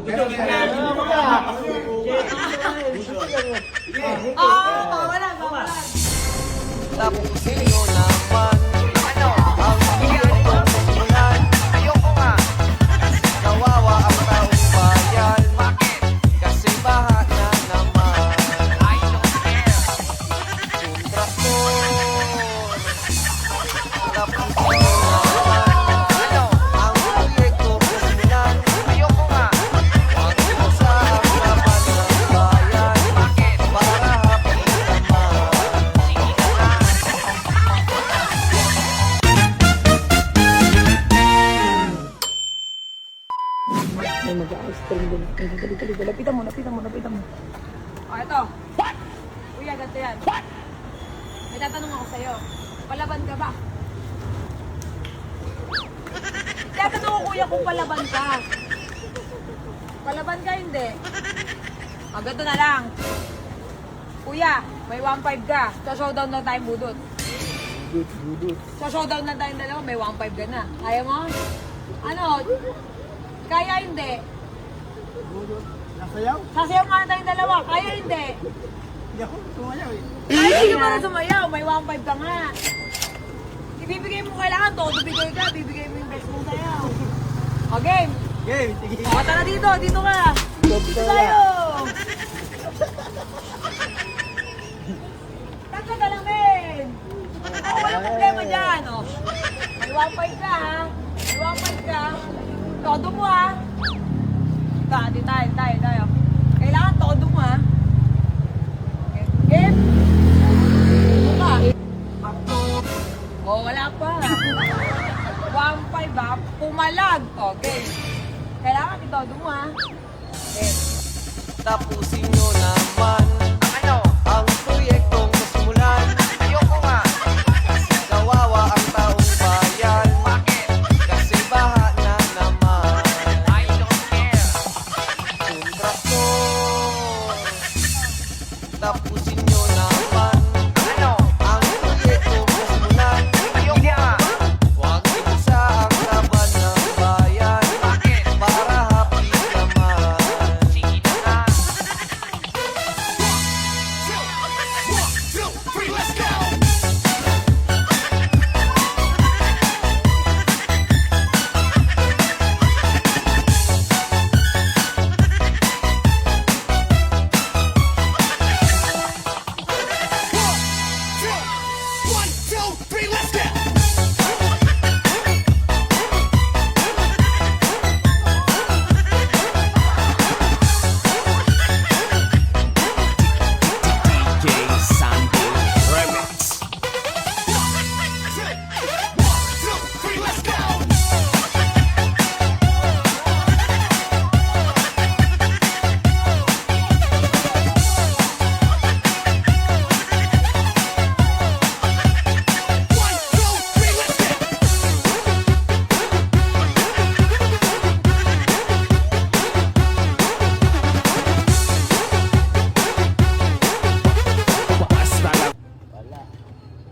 Wala. Tapusin nyo naman ang iyong pagmulan. Ayoko nga, kawawa ang taong bayan. Kasi baha na naman. Kontraktor, tapusin nyo naman ang proyekto pagmulan. Ayoko nga, wag mo sa ang laban ng bayan. Para happy naman. May mag-ice cream din. Dali. Lapitan mo. Ito. Kuya, ganito yan. May tatanong ako sa'yo. Palaban ka ba? Tatanong ko kuya kung palaban ka. Palaban ka, hindi. Ganito na lang. Kuya, may 1.5 ka. Sa showdown na tayong budot. Sa showdown na tayong dalawa, may 1.5 ka na. Kaya mo? Ano? Kaya hindi. Nasayaw? Sasayaw nga tayong dalawa. Kaya hindi. Hindi ako sumayaw eh. Kaya hindi mo na sumayaw. May 1.5 ka nga. Ibibigay mo kailangan. Todo bigay ka. Bibigay mo yung best mong sayaw. O, game. Game, sige. O, tara dito. Dito ka. Dito tayo. Tagka ka lang, men. O, walang problema dyan. O. May 1.5 ka, ha? May 1.5 ka. Todo mo, ha? Tayo. Kailangan todo mo, ha? Game? Dito ka. O, wala pa. 1.5, ha? Pumalag. Okay. Kailangan itodo mo, ha? Okay. Tapusin nyo naman ang proyektong kasimulan. Ayoko nga, kawawa ang taong bayan. Kasi baha na naman. Kontraktor, tapusin nyo naman ang proyektong kasimulan. Ayoko nga, huwag isa ang laban ng bayan. Para happy naman.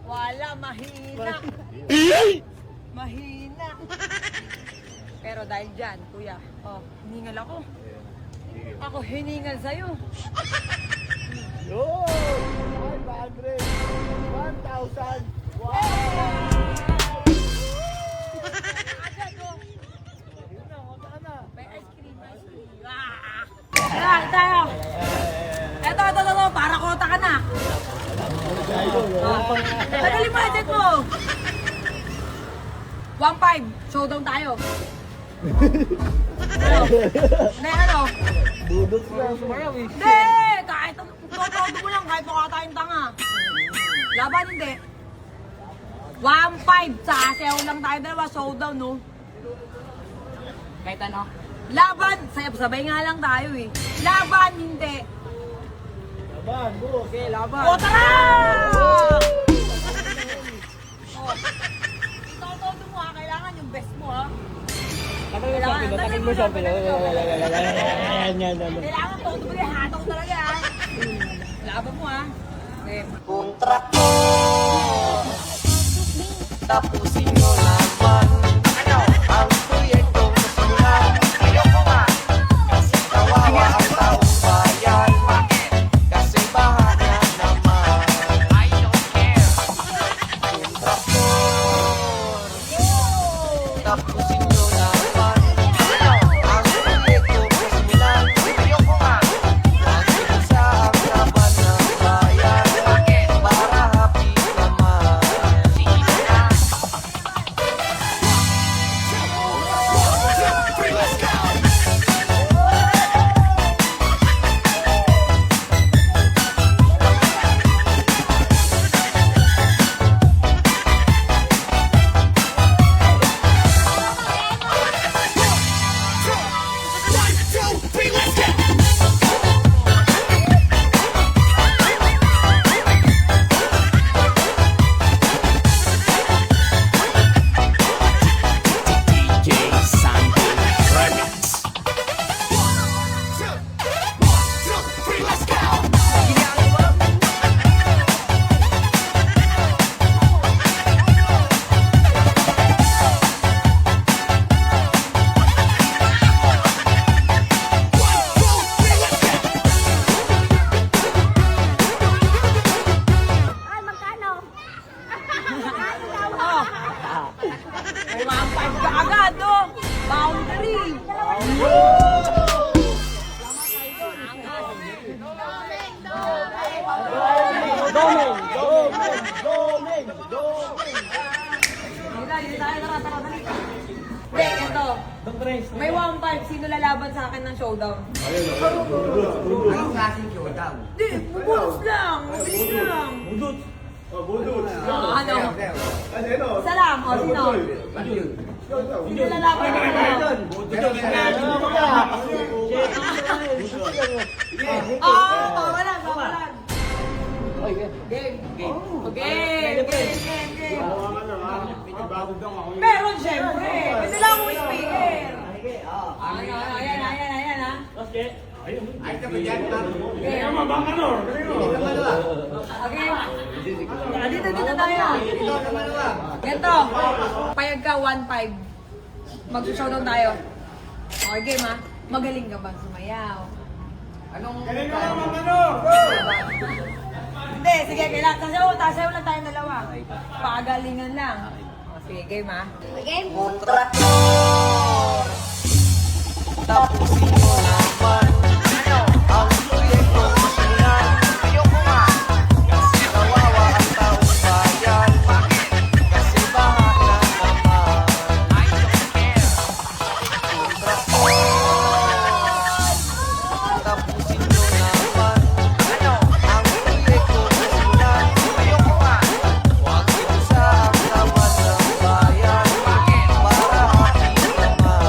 Wala, mahina. Mahina. Pero dahil dyan, kuya, hiningal ako. Ako hiningal sa'yo. Yo! 500! 1,000! Wow! Agad, oh. Yun na, wala na. May ice cream. Tara, tayo. Eto, para kota ka na. Tagalin mo, edit mo. 1.5, showdown tayo. Ano? Budot na sumayaw eh. Hindi! Kahit todo mo lang, kahit mukha tayong tanga. Laban hindi. 1.5, sasayaw lang tayo dalawa, showdown, no? Kahit ano? Laban, sabay nga lang tayo eh. Laban, hindi. Laban, bro. Okay, laban. O, tara! Ito mo ha, kailangan yung best mo ha. Kailangan mo siya, kailangan todo mo rin, hataw talaga ha. Laban mo ha. Okay. Kontraktor, tapusin nyo naman ang proyektong kasimulan. Ayoko nga, kasi 1-5. Sino lalaban sa akin ng showdown? Anong klaseng showdown? Hindi, bubulos lang. Mabilis lang. Budot. Oh, budot. Ano? Ano? Isa lang. O, sino? Sino lalaban sa akin? Pawalan. Game. Meron syempre. Pwede lang akong speaker. Ayan ha. Ay, ka ba dyan? Okay. Dito tayo. Ganito. Payag ka 1-5. Mag-showdown tayo. Okay, game ha. Magaling ka ba sumayaw? Anong... Hindi, sige, kailangan. Tasayaw lang tayong dalawa. Pagalingan lang. O, sige, game ha. Game. Kontraktor Tapusin mo naman ang proyektong simulan. Ayoko nga kasi kawawa ang taong bayan. Kasi baha na naman. Kontraktor Tapusin mo naman ang proyektong simulan. Ayoko nga huwag ito sa ang laman ng bayan. Para happy naman.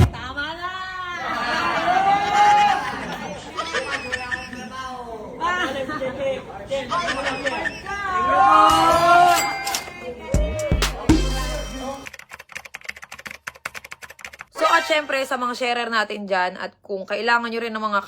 Tama na! So at syempre sa mga sharer natin dyan at kung kailangan nyo rin ng mga